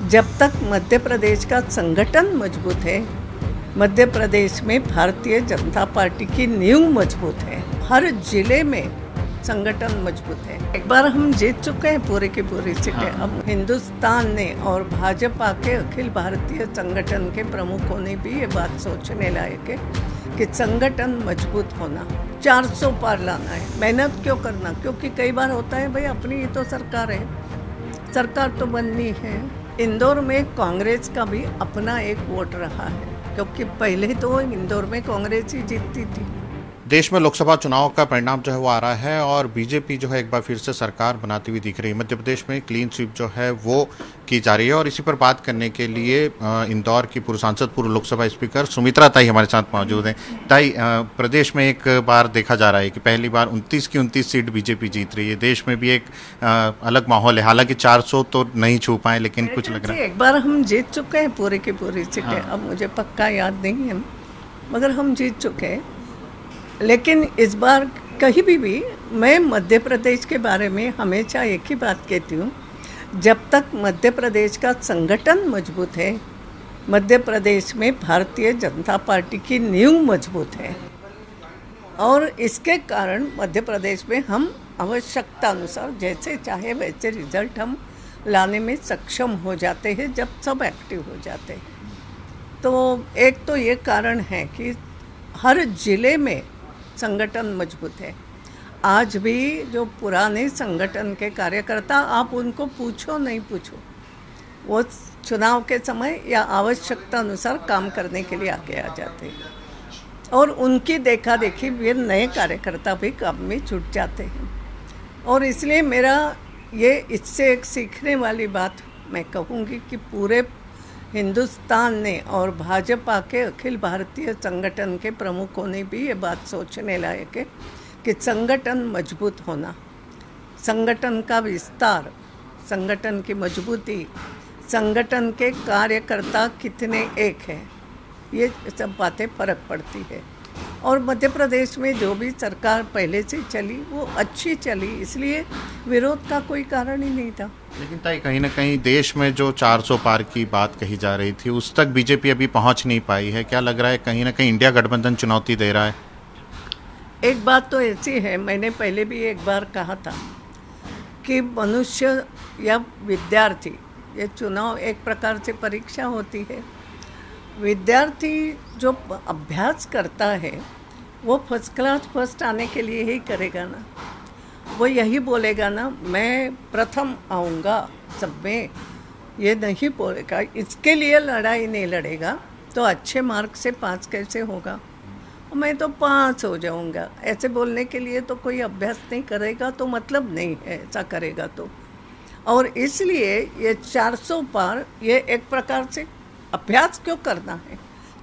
जब तक मध्य प्रदेश का संगठन मजबूत है, मध्य प्रदेश में भारतीय जनता पार्टी की नींव मजबूत है। हर जिले में संगठन मजबूत है। एक बार हम जीत चुके हैं पूरी की पूरी सीटें। अब हिंदुस्तान ने और भाजपा के अखिल भारतीय संगठन के प्रमुखों ने भी ये बात सोचने लायक है कि संगठन मजबूत होना, 400 पार लाना है। मेहनत क्यों करना? क्योंकि कई बार होता है भाई अपनी ही तो सरकार है, सरकार तो बननी है। इंदौर में कांग्रेस का भी अपना एक वोट रहा है, क्योंकि पहले तो इंदौर में कांग्रेस ही जीतती थी। देश में लोकसभा चुनाव का परिणाम जो है वो आ रहा है और बीजेपी जो है एक बार फिर से सरकार बनाती हुई दिख रही है। मध्य प्रदेश में क्लीन स्वीप जो है वो की जा रही है और इसी पर बात करने के लिए इंदौर की पूर्व सांसद, पूर्व लोकसभा स्पीकर सुमित्रा ताई हमारे साथ मौजूद हैं। ताई, प्रदेश में एक बार देखा जा रहा है कि पहली बार 29 की 29 सीट बीजेपी जीत रही है। देश में भी एक अलग माहौल है। हालांकि 400 तो नहीं छू पाए, लेकिन कुछ लग रहा है। एक बार हम जीत चुके हैं पूरी की पूरी सीटें। अब मुझे पक्का याद नहीं है, मगर हम जीत चुके हैं। लेकिन इस बार कहीं भी मैं मध्य प्रदेश के बारे में हमेशा एक ही बात कहती हूँ, जब तक मध्य प्रदेश का संगठन मजबूत है, मध्य प्रदेश में भारतीय जनता पार्टी की नींव मजबूत है। और इसके कारण मध्य प्रदेश में हम आवश्यकता अनुसार जैसे चाहे वैसे रिजल्ट हम लाने में सक्षम हो जाते हैं जब सब एक्टिव हो जाते हैं। तो एक तो ये कारण है कि हर जिले में संगठन मजबूत है। आज भी जो पुराने संगठन के कार्यकर्ता, आप उनको पूछो नहीं पूछो, वो चुनाव के समय या आवश्यकता अनुसार काम करने के लिए आगे आ जाते हैं और उनकी देखा देखी वे नए कार्यकर्ता भी काम में जुट जाते हैं। और इसलिए मेरा ये इससे एक सीखने वाली बात मैं कहूँगी कि पूरे हिंदुस्तान ने और भाजपा के अखिल भारतीय संगठन के प्रमुखों ने भी ये बात सोचने लायक है कि संगठन मजबूत होना, संगठन का विस्तार, संगठन की मजबूती, संगठन के कार्यकर्ता कितने एक हैं, ये सब बातें फ़र्क पड़ती है। और मध्य प्रदेश में जो भी सरकार पहले से चली वो अच्छी चली, इसलिए विरोध का कोई कारण ही नहीं था। लेकिन ताई, कहीं ना कहीं देश में जो 400 पार की बात कही जा रही थी उस तक बीजेपी अभी पहुंच नहीं पाई है। क्या लग रहा है कहीं ना कहीं इंडिया गठबंधन चुनौती दे रहा है? एक बात तो ऐसी है, मैंने पहले भी एक बार कहा था कि मनुष्य या विद्यार्थी, ये चुनाव एक प्रकार से परीक्षा होती है। विद्यार्थी जो अभ्यास करता है वो फर्स्ट क्लास फर्स्ट आने के लिए ही करेगा ना। वो यही बोलेगा ना, मैं प्रथम आऊँगा सब में, ये नहीं बोलेगा। इसके लिए लड़ाई नहीं लड़ेगा तो अच्छे मार्क से पास कैसे होगा? मैं तो पास हो जाऊँगा, ऐसे बोलने के लिए तो कोई अभ्यास नहीं करेगा, तो मतलब नहीं है ऐसा करेगा तो। और इसलिए ये 400 पार, ये एक प्रकार से अभ्यास क्यों करना है,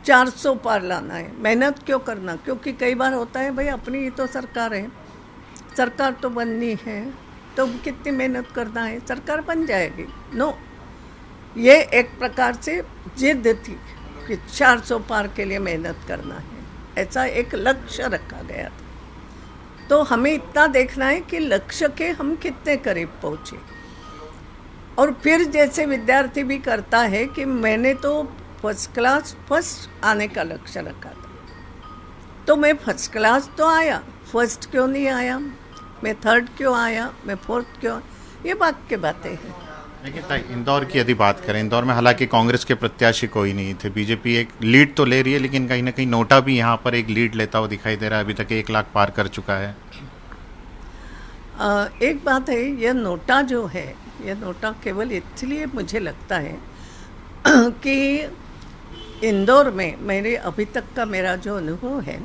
400 पार लाना है, मेहनत क्यों करना? क्योंकि कई बार होता है भाई अपनी ही तो सरकार है, सरकार तो बननी है, तो कितनी मेहनत करना है, सरकार बन जाएगी। नो, ये एक प्रकार से जिद थी कि 400 पार के लिए मेहनत करना है, ऐसा एक लक्ष्य रखा गया था। तो हमें इतना देखना है कि लक्ष्य के हम कितने करीब पहुँचे। और फिर जैसे विद्यार्थी भी करता है कि मैंने तो फर्स्ट क्लास फर्स्ट आने का लक्ष्य रखा था, तो मैं फर्स्ट क्लास तो आया, फर्स्ट क्यों नहीं आया, मैं थर्ड क्यों आया, मैं फोर्थ क्यों? ये बात की बातें हैं। लेकिन इंदौर की यदि बात करें, इंदौर में हालांकि कांग्रेस के प्रत्याशी कोई नहीं थे। बीजेपी एक लीड तो ले रही है, लेकिन कहीं ना कहीं नोटा भी यहाँ पर एक लीड लेता हुआ दिखाई दे रहा है। अभी तक 1 लाख पार कर चुका है। एक बात है, यह नोटा जो है, यह नोटा केवल इसलिए मुझे लगता है कि इंदौर में मेरे अभी तक का मेरा जो अनुभव है,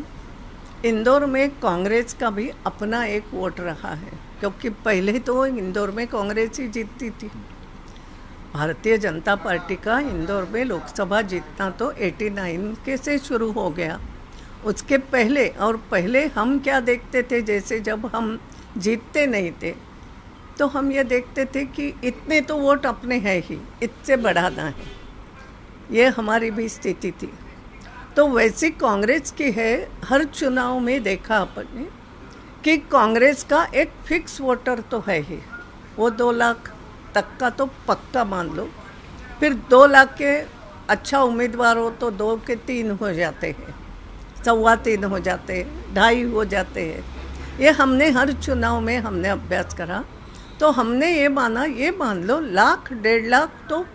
इंदौर में कांग्रेस का भी अपना एक वोट रहा है, क्योंकि पहले तो इंदौर में कांग्रेस ही जीतती थी। भारतीय जनता पार्टी का इंदौर में लोकसभा जीतना तो 89 के से शुरू हो गया। उसके पहले, और पहले हम क्या देखते थे, जैसे जब हम जीतते नहीं थे तो हम ये देखते थे कि इतने तो वोट अपने हैं ही, इससे बढ़ाना है, ये हमारी भी स्थिति थी। तो वैसी कांग्रेस की है। हर चुनाव में देखा आपने कि कांग्रेस का एक फिक्स वोटर तो है ही, वो 2 लाख तक का तो पक्का मान लो फिर 2 लाख के अच्छा उम्मीदवार हो तो 2 के 3 हो जाते हैं, 3.25 हो जाते हैं, 2.5 हो जाते हैं। ये हमने हर चुनाव में हमने अभ्यास करा, तो हमने ये माना, ये मान लो 1 लाख 1.5 लाख तो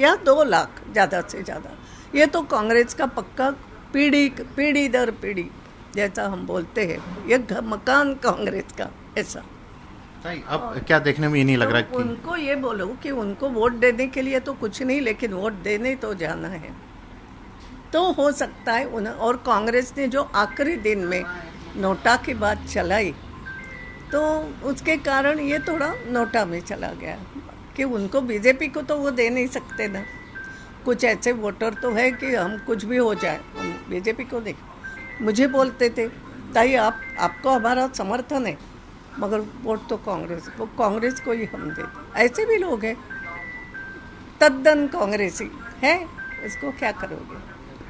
या 2 लाख ज़्यादा से ज़्यादा, ये तो कांग्रेस का पक्का पीढ़ी दर पीढ़ी जैसा हम बोलते हैं, ये मकान कांग्रेस का ऐसा। अब क्या देखने में ये नहीं लग रहा तो कि उनको ये बोलो कि उनको वोट देने के लिए तो कुछ नहीं, लेकिन वोट देने तो जाना है, तो हो सकता है और कांग्रेस ने जो आखिरी दिन में नोटा की बात चलाई, तो उसके कारण ये थोड़ा नोटा में चला गया कि उनको बीजेपी को तो वो दे नहीं सकते ना। कुछ ऐसे वोटर तो है कि हम कुछ भी हो जाए हम बीजेपी को दें। मुझे बोलते थे, ताई आपको हमारा समर्थन है, मगर वोट तो कांग्रेस को ही हम देते। ऐसे भी लोग हैं, तद्दन कांग्रेसी है, इसको क्या करोगे।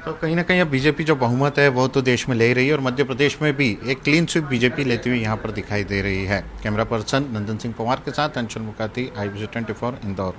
तो कहीं ना कहीं अब बीजेपी जो बहुमत है वो तो देश में ले रही है और मध्य प्रदेश में भी एक क्लीन स्वीप बीजेपी लेती हुई यहाँ पर दिखाई दे रही है। कैमरा पर्सन नंदन सिंह पवार के साथ अंशुल मुकाती, IBC 24 इंदौर।